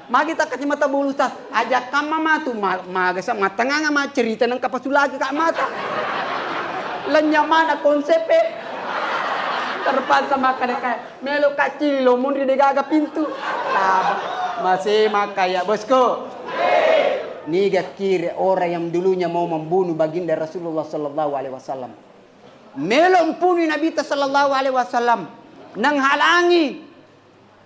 magi tak kacamata bulu Ustaz, ajak kama matu magasa matanga nga cerita nang kapasulagi ka mata. Lanya mana konsepnya. Terpaksa makan kayak melo kacil lo mundri degaga pintu. Masih makaya bosku. Niga kiri orang yang dulunya mau membunuh baginda Rasulullah sallallahu alaihi wasallam. Melo membunuh Nabi sallallahu alaihi wasallam nang halangi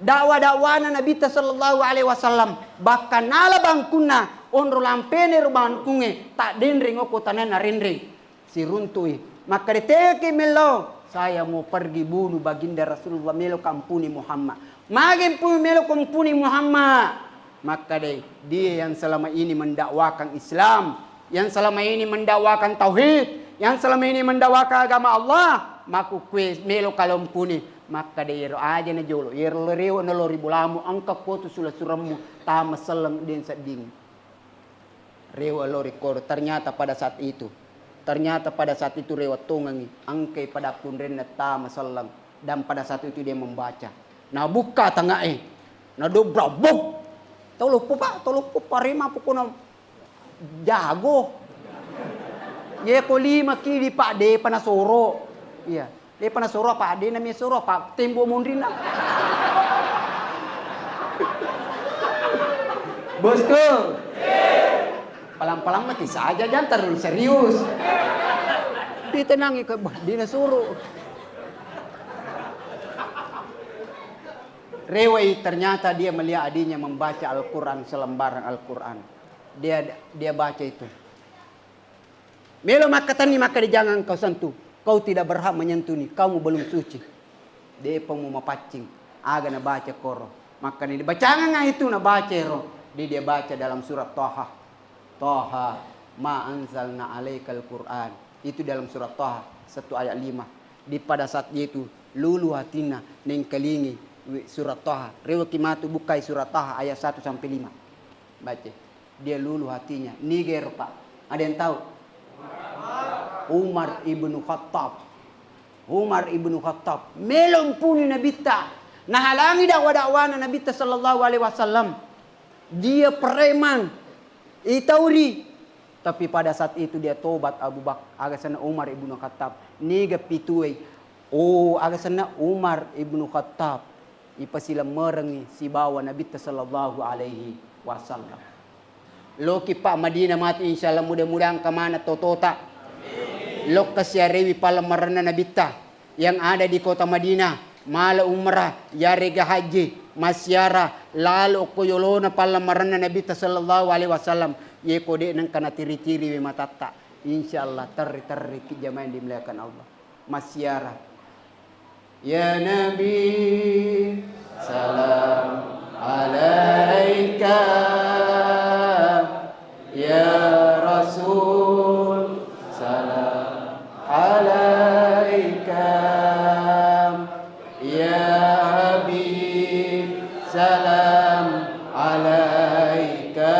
dakwah-dakwah Nabi sallallahu alaihi wasallam bahkan nala bangkuna onro lampene ruban kunge tak denring oko tanana rendring si runtui maka diteke melo saya mau pergi bunuh baginda Rasulullah melo kampuni Muhammad magen pun melo kampuni Muhammad maka dia yang selama ini mendakwakan Islam yang selama ini mendakwakan tauhid yang selama ini mendakwakan agama Allah maku kue melo kalampuni maka dia aja na jolo reo na lori bulamu angka foto sula suramu tama selang din sa ding reo lori kor ternyata pada saat itu reo tungangi angkai pada kunren na tama selang dan pada saat itu dia membaca na buka tengah na dobra buk tolo po parima po kuno jago ye ko 5 kili pak de panasoro iya dia pernah suruh Pak, dia namanya suruh Pak, tembo mundrina. Bosku, pelan-pelan mati saja, jangan terlalu serius. Ditenangi ke dia suruh. Rewei ternyata dia melihat adiknya membaca Al-Quran selembaran Al-Quran. Dia baca itu. Melo makatani maka jangan kau sentuh. Kau tidak berhak menyentuh ni. Kamu belum suci. Dia mau mapacing. Aga na baca koro. Maka ni bacangan itu na baca ro. Dia baca dalam surat Taha. Taha ma anzalna alaikal Qur'an. Itu dalam surat Taha 1 ayat 5. Di pada saat itu lulu hatina neng kelingi surat Taha. Rewa kimatu bukai surat Taha ayat 1 sampai 5. Baca. Dia lulu hatinya. Niger Pak. Ada yang tahu? Umar ibnu Khattab. Umar ibnu Khattab. Melompuni Nabi ta. Nahalangi dakwah-dakwahna Nabi ta sallallahu alaihi wasallam. Dia preman. Itauri. Tapi pada saat itu dia tobat Abu Bakar. Agasana Umar ibnu Khattab. Niga pituai. Oh agasana Umar ibnu Khattab. Ipasila merengi si bawa Nabi ta sallallahu alaihi wasallam. Loki Pak Madinah mati insyaallah mudah-mudahan kemana totota. Lok kasiarewi pala marana nabita yang ada di kota Madinah. Mala umrah, yarega haji, masyara, lalu koyolona pala marana nabita sallallahu alaihi wasallam. Ye kode nang kana tiri-tiri we matata. Insyaallah terri-terri kijamain dimuliakan Allah. Masyara. Ya Nabi salam alaika. Ya Rasul salam alaika. Ya Habib salam alaika.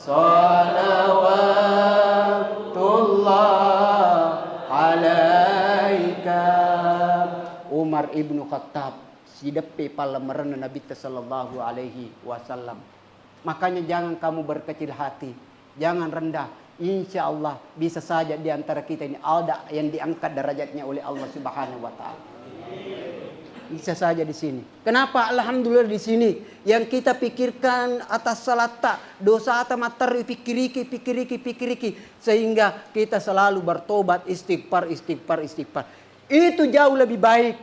Salawatullah alaika. Umar ibnu Khattab si depe palamarana Nabi sallallahu alaihi wasallam. Makanya jangan kamu berkecil hati. Jangan rendah. Insya Allah bisa saja di antara kita ini ada yang diangkat derajatnya oleh Allah Subhanahu wa taala. Bisa saja di sini. Kenapa? Alhamdulillah di sini yang kita pikirkan atas salata, dosa atau materi pikiriki sehingga kita selalu bertobat, istighfar. Itu jauh lebih baik.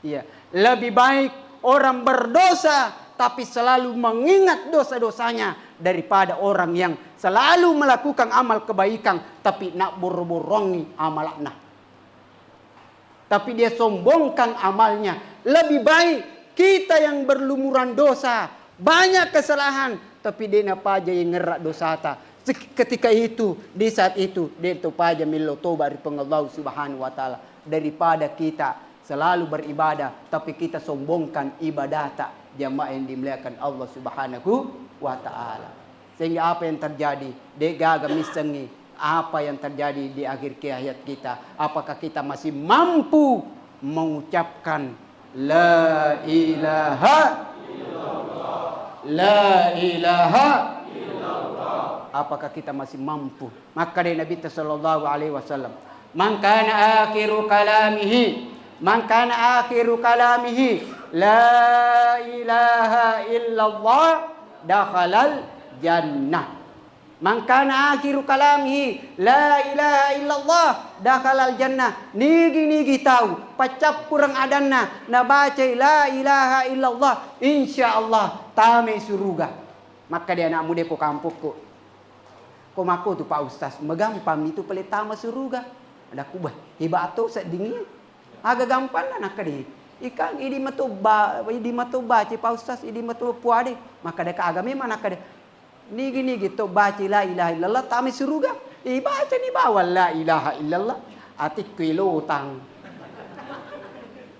Iya, lebih baik orang berdosa tapi selalu mengingat dosa-dosanya daripada orang yang selalu melakukan amal kebaikan tapi nak borongi amalnya. Tapi dia sombongkan amalnya. Lebih baik kita yang berlumuran dosa, banyak kesalahan, tapi dia napa aja yang ngerak dosa ta. Ketika itu, di saat itu dia topa aja milo tobat dari Allah Subhanahu wa taala daripada kita selalu beribadah tapi kita sombongkan ibadah tak. Jamaah yang dimuliakan Allah Subhanahu wa taala. Sehingga apa yang terjadi? Dia gagal misengi. Apa yang terjadi di akhir hayat kita? Apakah kita masih mampu mengucapkan la ilaha illallah? La ilaha illallah. Apakah kita masih mampu? Maka dari Nabi sallallahu alaihi wasallam, "Man kana akhiru kalamihi la ilaha illallah dakhalal jannah." Man kana akhiru kalamihi la ilaha illallah dakhalal jannah. Nigi tahu pacap kurang adanna na baca la ilaha illallah insyaallah tame surga. Maka dia anak muda ko kampungku. Ko mako tu Pak Ustaz, megampam itu pelit tama surga. Ada kubah hibato sedingin. Agak gampang lah nak dia. Ikan idi matuba ci Pak Ustaz idi matu puade. Maka deka agama mana ka dia. Nigi to baca la ilaha illallah tami surga. Baca ni bawa la ilaha illallah atik kilo tang.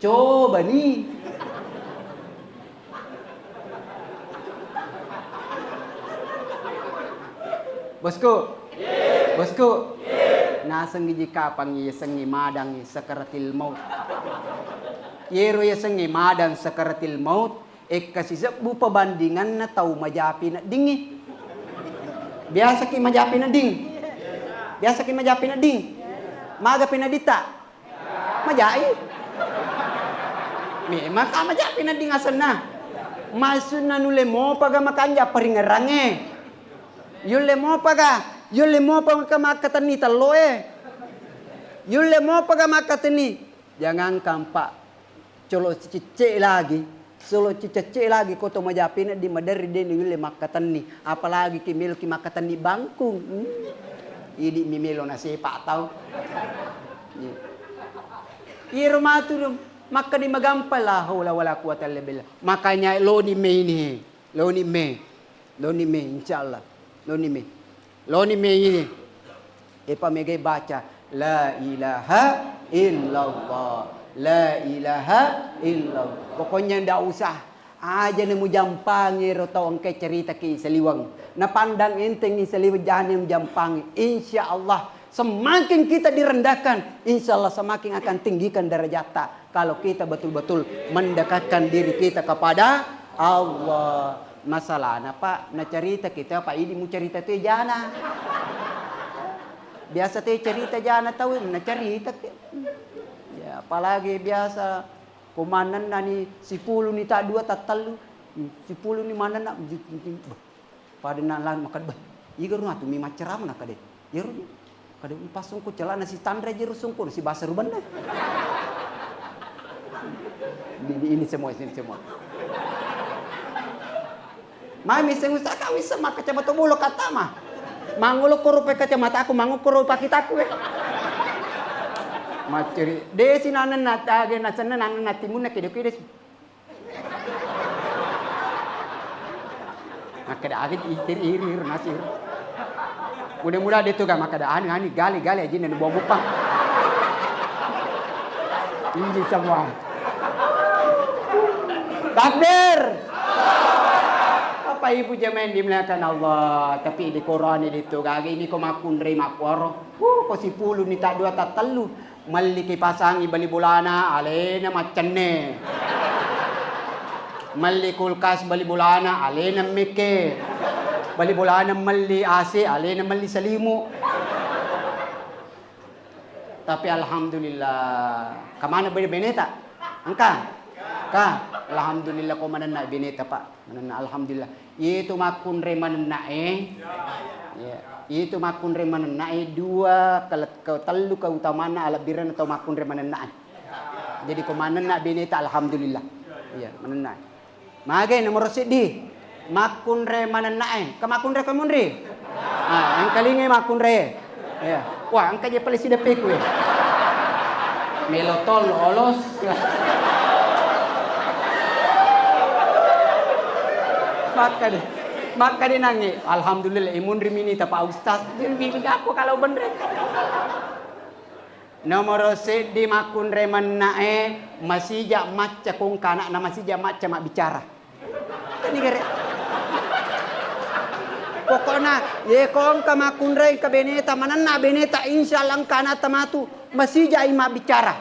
Coba ni. Bosku. Nasang giji kapang yesengi madang sakaratil maut. Yero yesengi madang sakaratil maut. Kasih bupa bandingan na tahu majapi na dingi. Biasa ki majapi na ding. Maga pinadita. Majai. Memang ka majapi na ding asan na. Masun na nule mo paga makanja paringarange. Yule mo paga makatani taloe. Yule mo paga makatani. Jangan kampak. Colo cicik lagi. Solo cicek lagi koto majapina di madari deni yule makatan ni. Apalagi kimil ki makatan ni bangkung. Idi mimelo na sepak tau. Irma tu maka di magampal la haula wala quwata illa billah. Makanya loni me ini. Loni me insyaallah. Loni me ini. Epa megai baca la ilaha illallah. La ilaha illallah. Pokoknya ndak usah aja nemu jampangi rotau engke cerita ki seliwang. Na pandang enteng ni seliwang jahanam jampangi. Insyaallah semakin kita direndahkan, insyaallah semakin akan tinggikan derajatnya. Kalau kita betul-betul mendekatkan diri kita kepada Allah. Masalahnya Pak, na cerita kita Pak ini mau cerita tu jana. Biasa tu cerita jana tahu na cerita. Ya, apalagi biasa komandan nani 10 ni tak 2 tak 3. 10 ni mana nak pada nak lan makan bah. Iga rumah tu mi maceram nak kade. Ya ru. Kade pasung ko celana si tandra je rusung ko si basar ruban dah. Ini semua. Mami sengusta ka wisa maka kacamata bolo kata mah. Mangulo ko rupa kacamata aku, mangulo rupa kita aku. Maceri desi nanan natage na sana nanan natimun na kede-kede. Makada agit iri nasir. Mudah-mudah dia tu kan makada ani gali aja nan bawa mupang. Ini semua. Takbir. Apa ibu jemaah dimuliakan Allah, tapi di Quran itu kaki ini ko makun re makwaro. Ko si 10 ni tak 2 tak 3. Malli kipasangi bali bulana alena macenne. Malli kulkas bali bulana alena meke. Bali bulana malli AC alena malli salimu. Tapi alhamdulillah. Kamana bali beneta? Angka. Alhamdulillah ko manana beneta Pak. Manana alhamdulillah. Itu makun re manana Ya. Itu makun remanan naik 2 kalau telu keutamana ala biran atau makun remanan naik. Jadi komanan nak bineta alhamdulillah. Iya, manan naik. Mage nomor sedi makun remanan naik. Kemakun re kamun re. Ang kalinge makun re. Ya. Wah, angka je paling sida peku ya. Melotol lolos. Maka dia nangis. Alhamdulillah imun rimini tak Pak Ustaz. Dia bilang aku kalau bener. Nomor di makun reman nae masih jak maca kong kanak na masih jak maca mak bicara. Ini kare. Pokoknya ye kong ka makun re ka beneta manana beneta insyaallah kana tamatu masih jak mak bicara.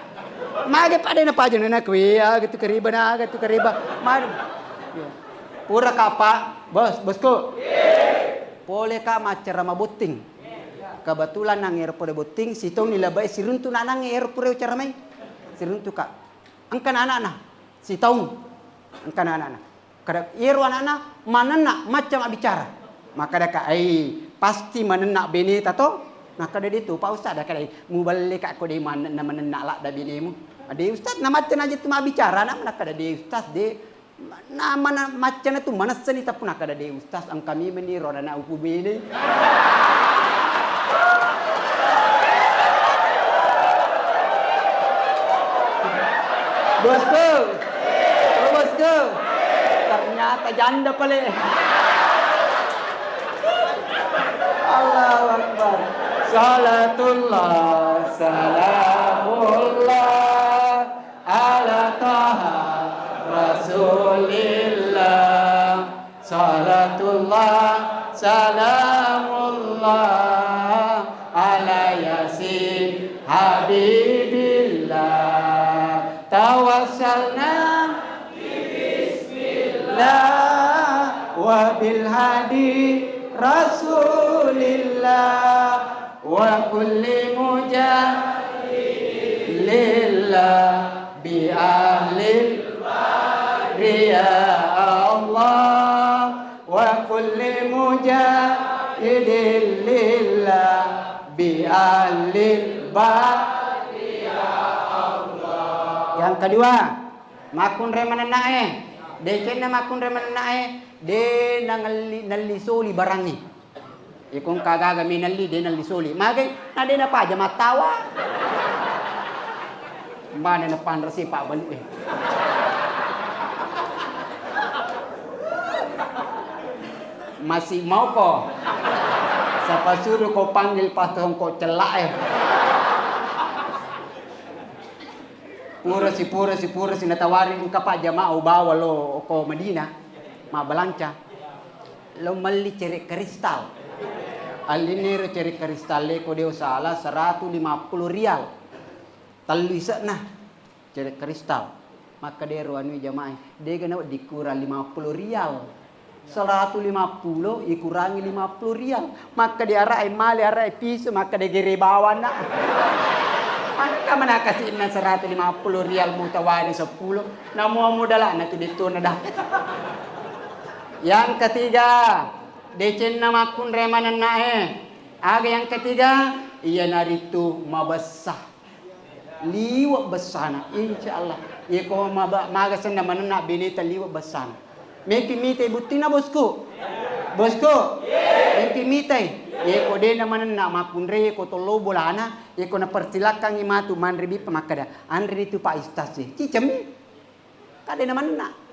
Mage pada na pajen na kuya gitu keriba na gitu keriba. Pura kapa, bosku. Boleh ka macara mabuting. Kebetulan nang airport buting, sitong nilabai siruntu nanang airport cara mai. Siruntu ka. Angkan anak-anak, sitong. Angkan anak-anak. Kada iru anak-anak manana macam bicara. Maka dah ka pasti manana bini tato. Nah kada ditu Pak Ustaz dah kada mu balik aku di manana lah da binimu. Ade Ustaz nama macam aja tu bicara nama kada de Ustaz de nama macam itu mana seni tak pernah kada de Ustaz ang kami meniro dan aku bini. Bosku, ternyata janda pale. Allahu Akbar. Salatullah, salamullah ala taha Rasulillah. Salatullah, salamullah ala yasin habibillah. Tawassalna bismillah wa bil hadi Rasulillah wa kulli mujahid lillah bi ahli ya Allah wa kulli mujahid lillah bi ahli Yang kedua, makun remanan nae. Dekena makun remanan nae, de nangali nalisoli barangi. Ikong kagaga minali din ang lisuli. Magay, na din na pa, jama tawa. Mana na pandra si Pak balik. Masih mau ko. Siapa suruh kau panggil patong kau celak Pura si natawarin ka pa jama o bawal lo ko Medina, mabalanca. Lo mali cerik kristal. Alinero cerik kristal ko deo salah 150 rial. Talu isa na cerik kristal. Maka dero anu jamaah, dia kena dikurang 50 rial. 150 ikurangi 50 rial. Maka dia arai mali arai piso maka dia gere bawa nak. Ano ka man nakasiin na 150 rial mo tawari 10. Namuha dala na to dito na dah. Yang ketiga, decen na makun remanan na Aga yang ketiga, iya narito mabasah. Liwa basana, insyaallah. Iko magasan naman na binita liwa basana. May kimitay buti na bosku. Bosku, may kimitay. Iko din naman na makunre ko tolo bolana. Iko na persilakan imatu manribi pamakada. Andri itu Pak Istasi. Cicem. Kada naman na.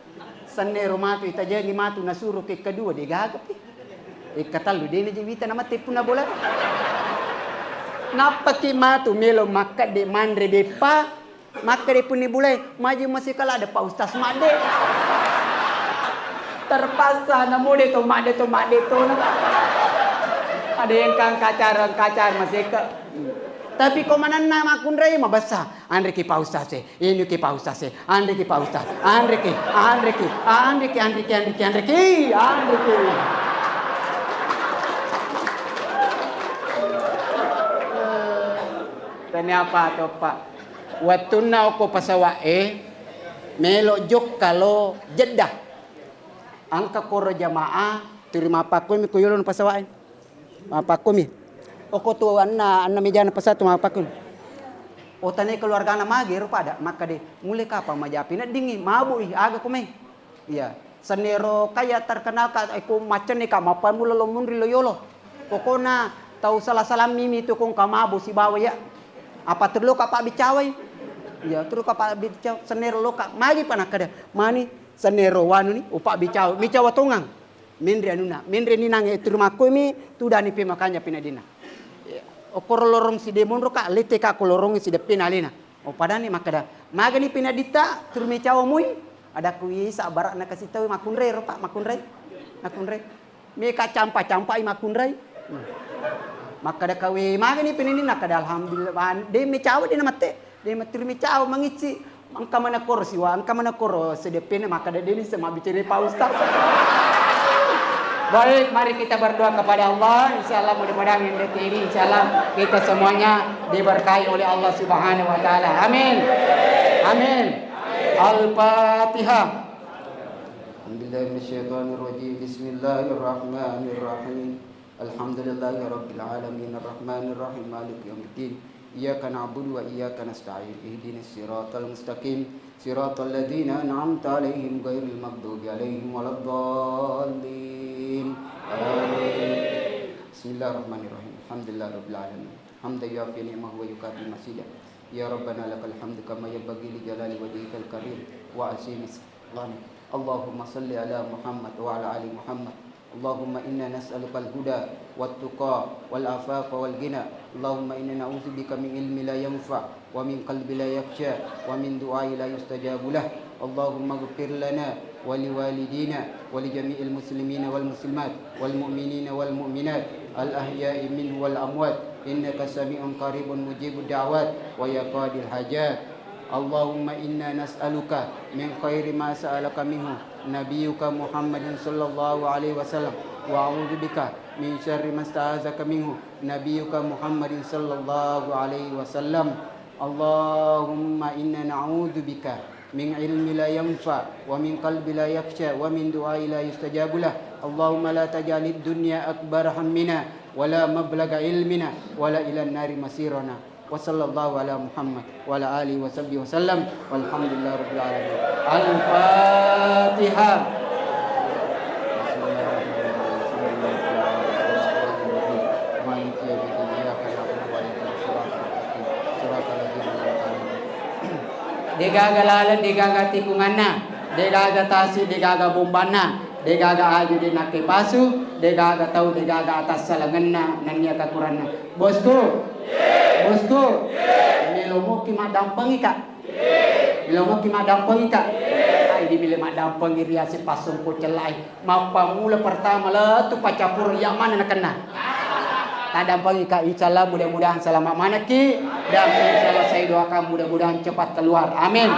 Sanero matu itaja imatu nasuro ke kedua di gagap. Ikatalu din na jibita na mati puna bola. Napa ki matu melo makade manribi pa. Makade puni bulai. Maju masih kala ada Pak Ustaz Made. Terpaksa namu de to made to. Ada yang kang kacar masih ke. Tapi komanan nama kunrai mabasa. Andre ki Pak Ustaz ini ki Pak Ustaz Andre ki Pak Ustaz. Andre ki. Tanya apa to Pak? Watuna ko pasawa melo jok kalau Jeddah. Angka koro jamaah terima pakumi kuyulun pasawain. Mapakumi. Oko tu anna mejana pasatu mapakun. O tane keluarga na magi rupada maka de mulai kapan majapina dingin mabu aga kume. Iya, senero kaya terkenal ka aku macen ni ka mapan mula lo munri lo yolo. Pokona tahu salah mimi tu kong kamabu si bawa ya. Apa terlo ka pak bicawai? Iya, terus ka pak bicaw senero lo ka magi panakada. Mani senero wanu ni upak bicawa tongang. Mindri ni nang itu rumah kami tu dani pi makanya pinadina. Okor lorong si demon roka lete ka ko lorong si depina lena. O padani makada. Magani pinadita turmi cawa mui ada kui sa barak na kasih tahu makunre roka makunre. Me ka campa makunre. Makada kawe magani pinini nakada alhamdulillah. De me cawa dina mate. De turmi cawa mangici angka mana kor siwa angka mana kor sedepena makada deni sama bicara Pak Ustaz. Baik, mari kita berdoa kepada Allah. Insyaallah mudah-mudahan yang detik ini insyaallah kita semuanya diberkahi oleh Allah Subhanahu wa taala. Amin. Al-Fatihah. Alhamdulillahirrahmanirrahim. Bismillahirrahmanirrahim. Alhamdulillahirabbil alamin arrahmanirrahim maliki yaumiddin. Iyyaka na'budu wa iyyaka nasta'in. Ihdinas siratal mustaqim. Siratal ladzina an'amta 'alaihim ghairil maghdubi 'alaihim waladdallin. Amin. Bismillahirrahmanirrahim. Alhamdulillahirabbil alamin. Hamdan yuafi ni'amahu wa yukafi masidah. Ya Rabbana lakal hamdu kama yanbaghi li jalali wajhikal karim wa azimi sultanik. Allahumma salli ala Muhammad wa ala ali Muhammad. Allahumma inna nas'alukal huda wat tuqa wal afafa wal ghina. Allahumma inna na'udzubika min ilmi la yanfa wa min qalbi la yakhsha wa min du'ai la yustajabu lah. Allahumma ighfir lana wa liwalidina wa li jami'il muslimina wal muslimat wal mu'minina wal mu'minat al ahya'i minhum wal amwat innaka sami'un qaribun mujibud da'wat wa ya qadil hajat. Allahumma inna nas'aluka min khairi ma sa'alaka minhu nabiyyuka Muhammadin sallallahu alaihi wasallam wa a'udzubika min syarri ma sta'azaka minhu nabiyyuka Muhammadin sallallahu alaihi wasallam. Allahumma inna na'udzubika min ilmi la yanfa wa min qalbi la yakhsha wa min du'ai la yustajabu lah. Allahumma la taj'alid dunya akbar hammina wa la mablagha ilmina wa la ila an-nari masirana. Wa sallallahu ala Muhammad wa ala alihi wa sahbihi wa sallam walhamdulillahi rabbil alamin. Al-Fatihah. Degaga lalan, degaga tikunganna, degaga tasi, degaga bombana, degaga aju di nake pasu, degaga tahu, degaga atas salanganna, nanya kakuranna. Bosku, bosku, milomo kima dampangi kak, milomo kima dampangi kak. Ay di mile madampangi riasi pasung ko celai, mapa mula pertama lah tu pacapur yang mana nak kena. Tadampangi kak, insyaallah mudah-mudahan selamat manaki dan insyaallah saya doakan mudah-mudahan cepat keluar. Amin.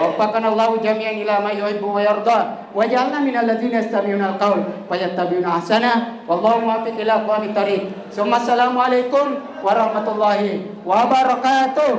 Waffaqana Allahu jami'an ila ma yuhibbu wa yarda wa ja'alna minal ladzina yastami'una al-qaul fayattabi'una ahsana wallahu muwaffiq ila aqwamit thariq. Assalamualaikum warahmatullahi wabarakatuh.